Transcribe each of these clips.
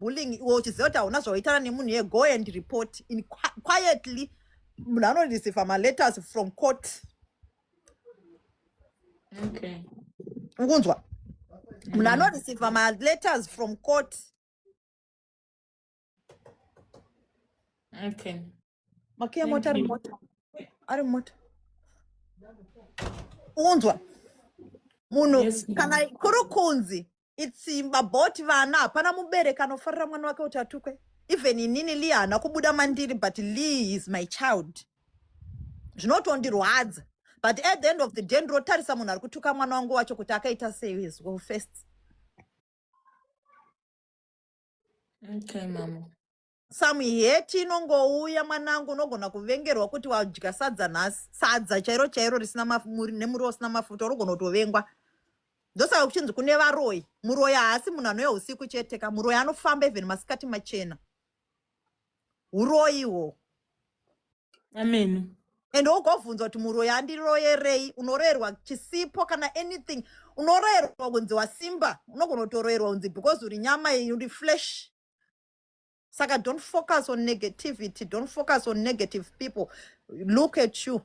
bullying uchiziva kuti hauna zvaoitana nemunhu ye, go and report in quietly. Munhu anoreceive ma-letters from court. Okay. Ukunzwa? Munhu anoreceive ma-letters from court. Okay. Makia mota ari mota. Ukunzwa? Munhu kana kuri kunzi it's about vana hapana mubereki anofarira mwana wake kuti atukwe. Even inini Lee haana kubuda mandiri, but Lee is my child. Zvinotondirwadza. But at the end of the day ndinotarisa munhu ari kutuka mwana wangu wacho kuti akaita sei his go first. Okay, mama. Samuheti inongouya mwanangu, unogona kuvengerwa kuti wadya sadza nhasi. Sadza chairo risina nemuriwo usina mafuta unogona kutovengwa. Ndosaka kuchinzi kune varoyi. Muroyi haasi munhu anouya usiku chete ka. Muroyi anofamba even masikati machena. Uroyiwo. Amen. And ugovunzwa kuti muroyi andiroyerei, unoroyerwa chisipo kana anything. Unoroyerwa kunzi wasimba, unogona kutoroyerwa kunzi because uri nyama uri flesh. Saka don't focus on negativity, don't focus on negative people. Look at you.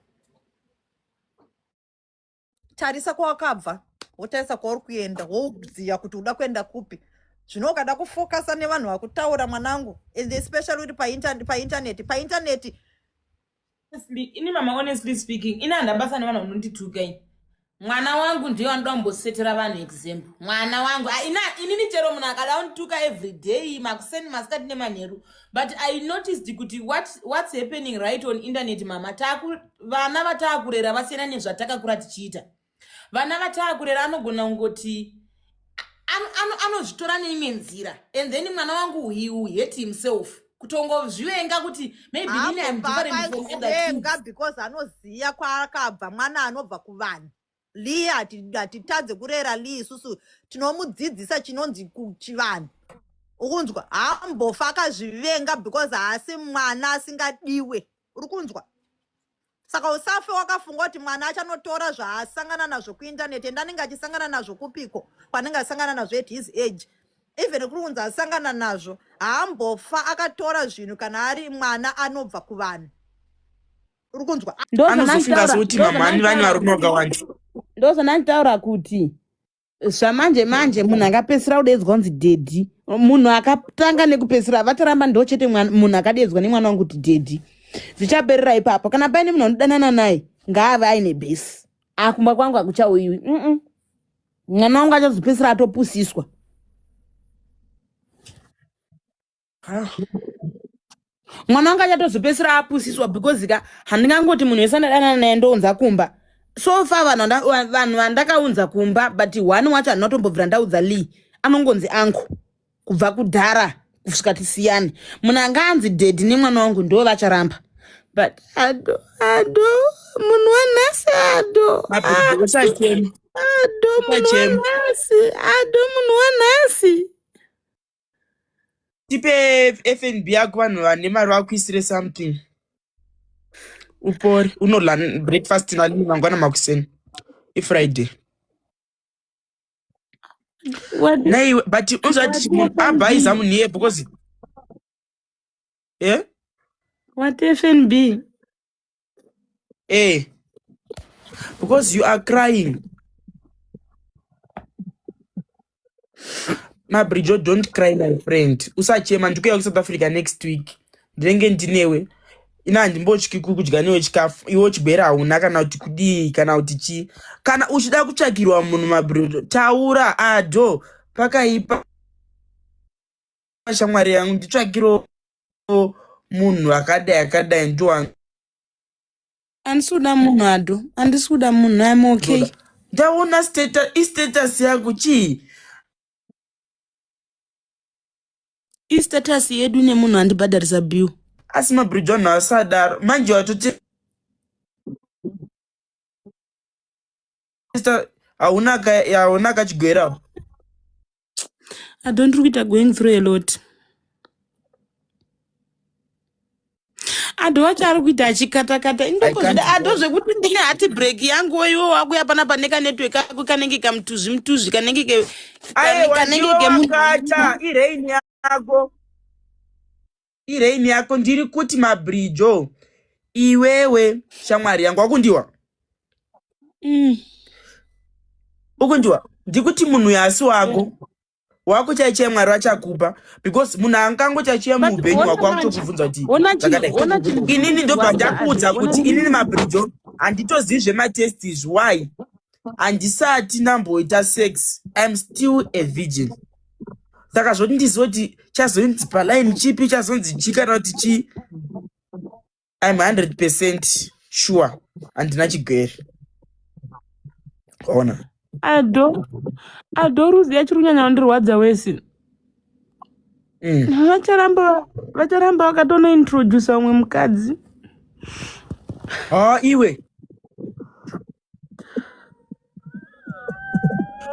Tarisa kwakabva, wotarisa kwauri kuenda, woziya kuti uda kuenda kupi. Zvinokada kufocus nevanhu vakutaura mwanangu, and especially with pa internet. Ini mama, honestly speaking, ina ndabasa nevanhu vanondituka ini. Mwana wangu ndiye anoda kumbosetera vanhu example. Mwana wangu inini chero munhu akada kundituka every day, makuseni masikati nemanheru. But I noticed kuti what's happening right on internet mama. Vana vatakurera vasiyana nezvatakakura tichiita. Vana vatakurera anogona kungoti anozvitora neimwe nzira, and then mwana wangu he hate himself. Kutongozvivenga kuti maybe nini I'm different from other kids. Because anoziya kwaakabva mwana anobva kuvanhu. Lee hatitadze kurera Lee isusu tinomudzidzisa chinonzi kuchivanhu. Ukunzwa? Haambofa akazvivenga because haasi mwana asingadiwe. Uri kunzwa? Saka usafe wakafunga kuti mwana achanotora zvaasangana nazvo kuinternet, and anenge achisangana nazvo kupiko kwanenge asangana nazvo at his age. Even kuri kunzi asangana nazvo haambofa akatora zvinhu kana ari mwana anobva kuvanhu. Uri kunzwa? Anozofunga kuti mama ani vanhu vari kunogawanda. Ndozvananditaura kuti zvamanje manje munhu akapesera kudedzwa kunzi dedhi. Munhu akatanga nekupesera vataramba ndochete munhu akadedzwa nemwana wangu kuti dedhi. Zvichaperera ipapo. Kana paine munhu anodanana naye ngaave aine base. Akumba kwangu akuchauyiwi. Mwana wangu achazopesera atopusiswa. Mwana wangu achatozopesera apusiswa because handingangoti munhu wese anodanana naye ndounza kumba. So far vanhu vandakaunza kumba, but one wacho handinotombobvira ndaudza Lee anongonzi angu kubva kudhara kusvika tisiyane. Munhu anga anzi dedhi nemwana wangu ndo vacharamba. But ado munhu wanhasi ado munhu wanhasi. Tipe FNB yako vanhu vane mari vakuisire something. Upori unola breakfast nali mangwana makuseni Friday. Nay, but unzati abaiza muniye because What FNB? Because you are crying. Mabrijo, don't cry my friend. Usachema ndikuya ku South Africa next week. Ndenge ndinewe. Ina ndimbotyi kudya newe chikafu iwo chibera hauna kana kuti kudii kana kuti chi. Kana uchida kutsvakirwa munhu mabrijo, taura ado pakaipa shamwari yangu nditsvakiro munhu akadai ndoa. Andisuda munhu ado, andisuda munhu, I'm okay. Ndaona status yako chi? Status yedu nemunhu andibhadharisa bill. Asi mabrijo nasadaro manje watoti hauna kachigwera. I don't really going through a lot. Ado wacho ari kuita achikata indozvida ado zvekuti ndine hati break yangu iwo wakuya pana paneka network yako kanenge kamutuzvi kanenge ke aye kanenge ke mukata irain yako iraini yako ndiri kuti mabridge iwewe shamwari yangu wakundiwa ukundiwa ndikuti munhu yasi wako chaichai mwari vachakupa because munhu angangochachiya muupenyu hwako wakutokubvunza kuti inini ndobva ndakuudza kuti inini mabridge handitozivi zvematest izvi why handisati ndamboita sex I'm still a virgin saka zvoti ndiziva kuti chazonzi palaini chipi chazonzi chi kana kuti chi I'm 100% sure handina chigwere ona adoruziya chiri kunyanya kundirwadza wese vacharamba vakatonointrodusa umwe mukadzi iwe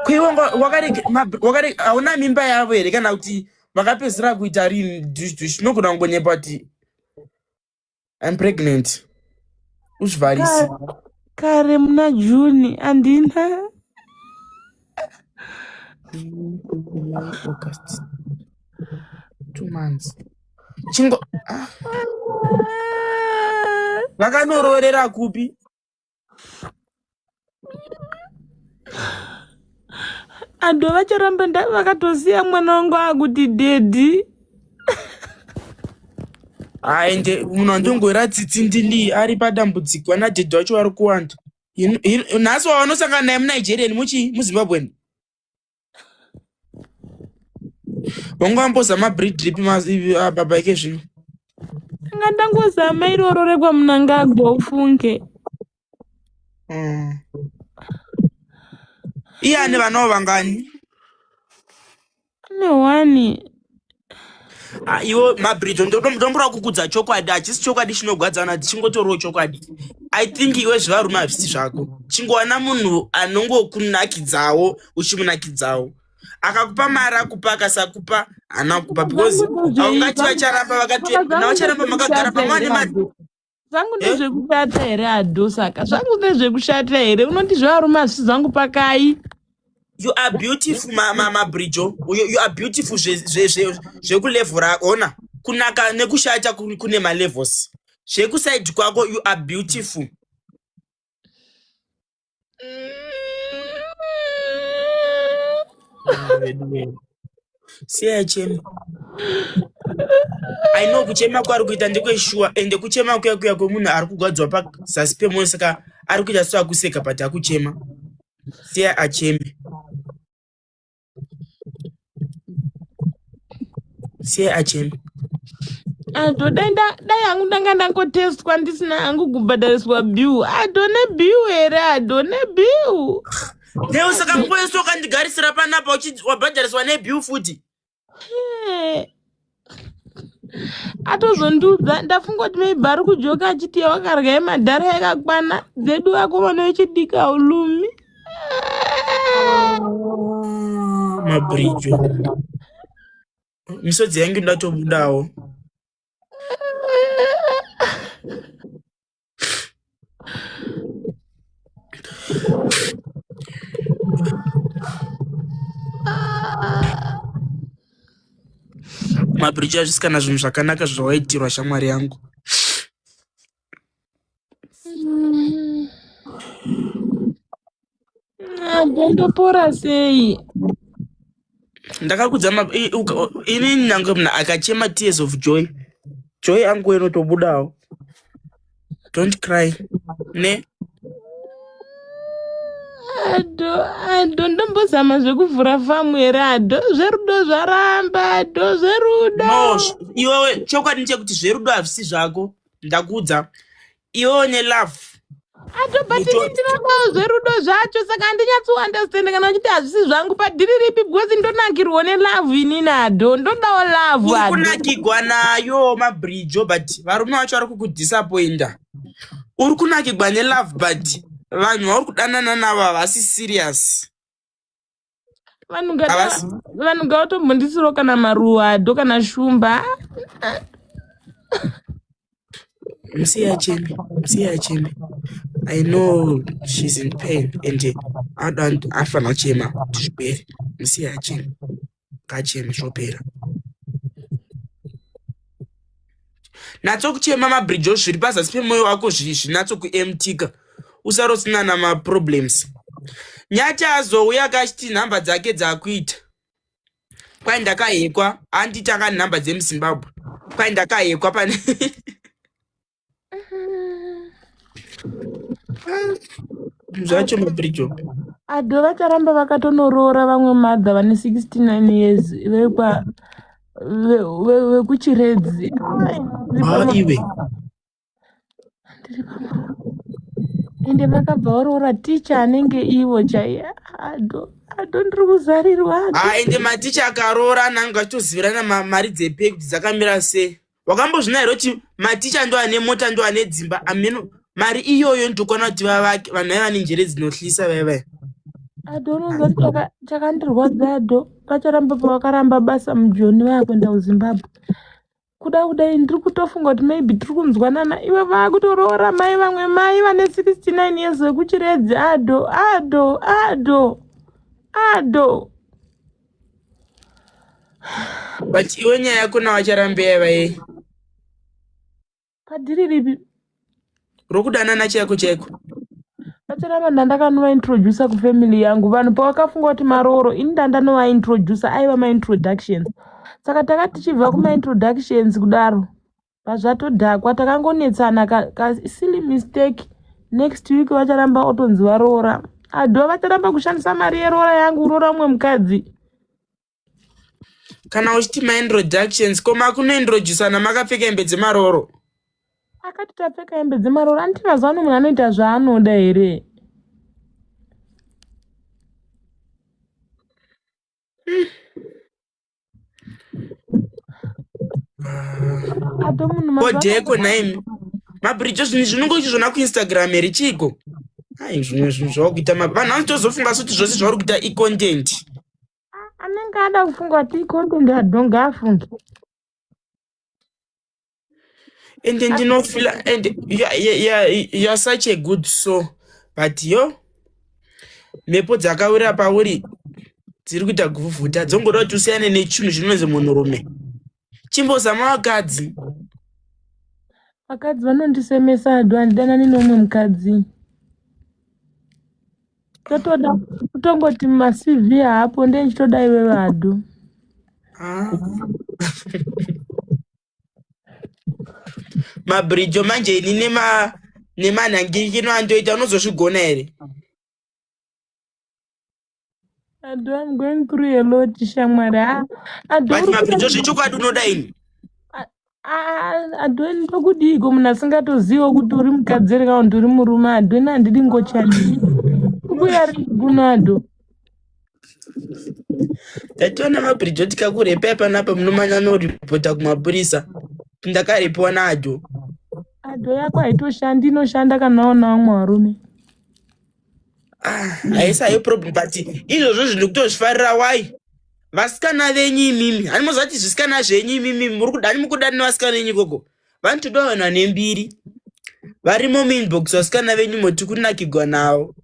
kwiwe hauna mimba yavo here kana kuti vakapedzisira kuita rini dhinogona kungonyepa kuti I'm pregnant uzvivharisi kare muna Juni handina August 2 months chingo vakanororera kupi ando vacharamba vakatosiya mwana wangu akuti dedi ende munhu andongora tsitsi ndili ari padambudziko anadhedhi wacho vari kuwanda nhasi wavanosangana naye muNigerian muZimbabwe wangambozama breed ripi baba ike zvino anga ndangozama iroro rekwamunanga agwa ufunge iye ane vanawo vangani ane 1 iwo mabridge ndombura kukudza chokwadi hachisi chokwadi chinogwadzana chingotoriwo chokwadi I think iwe zvivarume havisi zvako chingowana munhu anongokunakidzawo uchimunakidzawo akakupa mari akupa akasakupa hana kupa because aungati vacharamba vacharamba makagara pamwe zvangu ndezvekushata here ado saka zvangu ndezvekushata here unoti zvevarume havisi zvangu pakai you are beautiful mabridge you are beautiful zvekulevel rako ona kunaka nekushata kune malevels zvekusaidi kwako you are beautiful siya chema I know kuchema kwari kuita ndekweshua ende kuchema kuya kwemunhu ari kugadzwa pazasi pemoyo saka ari kuita so akuseka pati akuchema siya acheme siya acheme ado dai hangu ndanga ndangotestwa ndisina hangu kubhadhariswa bill ado nebill here ado nebill leo saka mpoyeso ukandigarisira panapa wabhadhariswa nebill futi atozondiudza ndafunga kuti maybe ari kujoka achiti wakarya madhara yakakwana dzedu vakomana vechidika ulumi mabridge misodzi yangu ndatobudawo mabridge hazvisi kana zvinhu zvakanaka zvawaitirwa shamwari yangu ndopora sei ndakakudza inini nange munhu akachema tears of joy yangu inotobudawo don't cry ne ado ndombozama zvekuvhura famu here ado zverudo zvaramba ado zverudo no iwewe chokwadi chekuti zverudo havisi zvako ndakuudza iwewe nelove ato but ndinotinawo zverudo zvacho saka handinyatsiunderstand kana uchiti hazvisi zvangu padhiri ripi because ndonakirwa nelove inini ado ndodawo love uri kunakigwa nayo mabridge but varume vacho vari kukudisappointa uri kunakigwa nelove but vanhu vauri kudanana navo havasi serious vanhu ngavatombondisiro kana maruwa ado kana shumba msiya cheme I know she's in pain and afana chema tizvipere msiya cheme ngacheme zvopera natsokuchema mabridge zviri pazasi pemwoyo wako zvinatsokuemtika usarosina namaproblems. Nyati azouya akachiti nhamba dzake dzakuita kwai ndakahekwa anditi anga nhamba dzemuzimbabwe kwai ndakahekwa pane zvacho mabridge Adho vacharamba vakatonorora vamwe madha vane 69 years vekuchiredzi. iwe Ende vakabva varoora ticha anenge ivo chaiye. Adho ndiri kuzarirwa. ende maticha akaroora ananga achitozivirana mari dzepei kuti dzakamira sei. Wakambozvina here kuti maticha ndo ane mota ndo ane dzimba ameno mari iyoyo ndokona kuti vanhu vane njere dzinohlisa vaivai. Adho unonzwa chakandirwadza Adho vacharamba pavakaramba basa mujoni vakuenda kuZimbabwe. Kudai ndiri kutofunga kuti maybe tiri kunzwanana iwe vakutorora mai vamwe mai vane 69 years vekuchiredzi. Adho But iwe nyaya yako navacharambeya vai padhiri ripi rokudanana chako chaiko. vacharamba ndandakanovaintrodusa kufamily yangu. Vanhu pavakafunga kuti maroro ini ndandanovaintrodusa aiva maintroductions. Saka takati tichibva kumaintroductions kudaro pazvatodhakwa takangonetsana silly mistake. Next week vacharamba otonzi varoora. Adho vacharamba kushandisa mari yeroora yangu uroora mumwe mukadzi. Kana uchiti maintroductions koma kunointroducana makapfeka hembe dzemaroro. Akati tapfeka hembe dzemaroro anditi mazuva ano munhu anoita zvaanoda here. Adho munhu Kodheko naimi mabridge zvinongo ichizvona kuInstagram here chiko. Zvimwe zvinhu zvakuita vanhu vanotozofunga kuti zvose zvauri kuita icontent. anenge ada kufunga kuti icontent Adho ngaafunge. And then you know feel and you are such a good soul, but yo mepo dzakawira pauri dziri kuita kuvhuvhuta dzongoda kuti usiyane nechinhu zvinonzi munhurume. Chimbozama vakadzi. Vakadzi vanondisemesa Adho handidanani nomwe mukadzi. Totoda kutongoti maCV haapo ndenchitoda iwewe Adho. Mabridge manje ini nemanhangirikino andoita unozozvigona here? Adho I'm going through a lot shamwari. But mabridge zvichokwadi unoda ini. Adho ndokudiko munhu asingatoziva kuti uri mukadzi here kana kuti uri murume. Adho ini handidi ngochadi. Uya rikuno Adho. Tationa mabridge tikakurepai panapa munomanya noripota kumapurisa. Ndakaripiwa naAdho. Adho yako haitoshandi inoshanda kana una vamwe varume. Haisi hayo problem but izvozvo zvino kutozvifarira wai. Vasikana venyu imimi. Handimoziva kuti zvisikana zvenyu imimi muri mukudani nevasikana venyu ikoko. Vanotoda vanhu vane mbiri. Varimo muinbox vasikana venyu moti kunakigwa navo.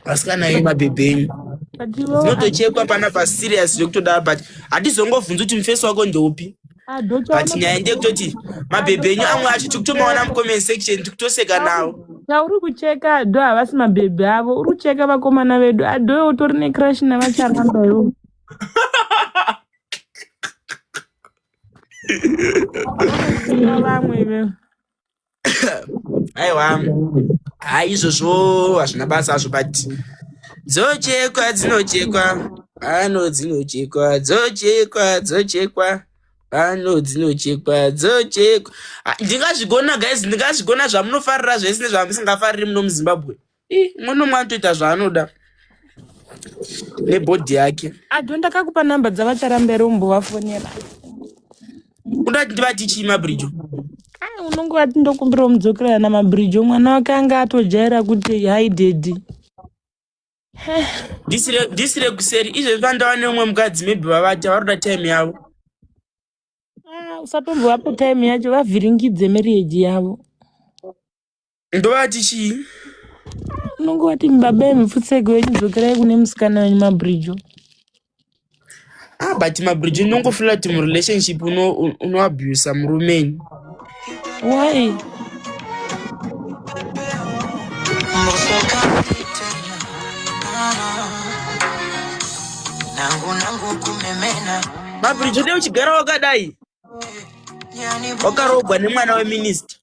Vasikana venyu mabhebhe enyu. Dzinotochekwa panapa serious zvekutodaro but hatizongobvunzi kuti mufesi wako ndeupi. But nyaya ndeyekutoti mabhebhe enyu amwe acho tikutomaona mucomment section tikutoseka nawo. Uri kucheka Adho havasi mabhebhe avo. Uri kucheka vakomana vedu. Adho utori necrush navacharamba ivo. Vamwe ivevo. Aiwa izvozvo hazvina basa hazvo but dzochekwa dzinochekwa ano dzinochekwa dzochekwa ano dzinochekwa dzochekwa. Ndingazvigona guys, ndingazvigona zvamunofarira zvese nezvamusingafariri muno muZimbabwe. Mumwe nomwe anotoita zvaanoda nebhodhi yake. Adho ndakakupa namba dzavacharambere umbovafonera. Undati ndivati chii mabridge? Unongoti ndokumbira mudzokerana namabridge mwana wake anga atojaira kuti hi daddy. Ndisire kuseri izvezvi vandawa neumwe mukadzi maybe vavati varoda time yavo. Usatombovapo time yacho vavhiringidze marriage yavo. Ndovati chii? Unongoti baba emupfutsego wenyu dzokerai kune musikana wenyu mabridge. But mabridge unongofila kuti murelationship unoabuse murumenyu. Why? Mabridge leo chigara wakadai wakarogwa nemwana weminista.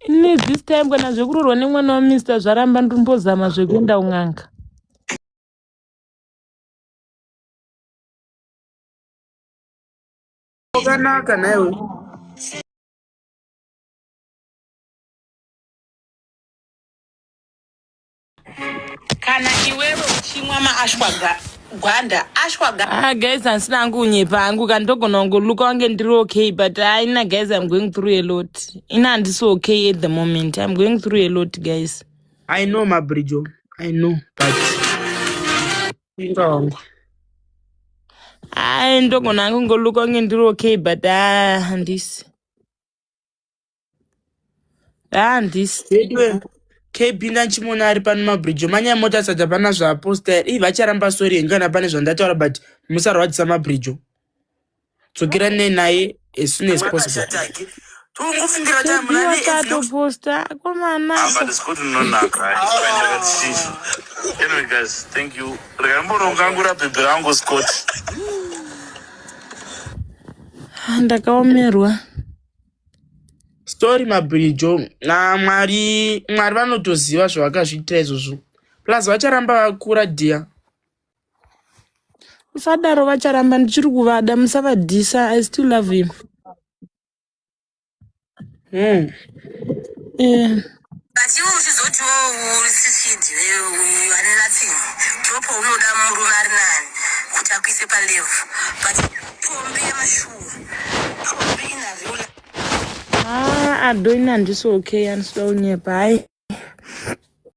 Ini this time kana zvekurorwa nemwana waminista zvaramba ndombozama zvekuenda un'anga. Wakanaka naiwe. Kana iwewe uchimwa maashwaganda guys, handisina hangu unyepa hangu kandogona kungoluka wange ndiri okay, but ina guys, I'm going through a lot. Ina handisi okay at the moment. I'm going through a lot, guys. I know Mabridge, I know, but wrong. Ndogona hangu kungoluka wange ndiri okay, but handisi. Bedwe KB nanchimona ari pano Mabridge manya mota sata pana zva poster vacharamba story ngana pane zvandataura but musarwadzisa Mabridge tsokera naye as soon as possible. Tungofungira time nani tato poster komana but it's good to know naka anyway guys, thank you. Regamboronga ngura pepe rangu Scott ndakaomerwa story Mabridge na mwari vanotoziva zvavakazviita izvozvo plus vacharamba vakura dia usadaro vacharamba ndichiri kuvada musavadhisa. I still love him. But you uchizoti usisidi ane nothing drop unoda murume ari nani kuti akuise palevu but tombi yemashuwa tombi inazviola adoina handisi okay, handisida unyepa. Hai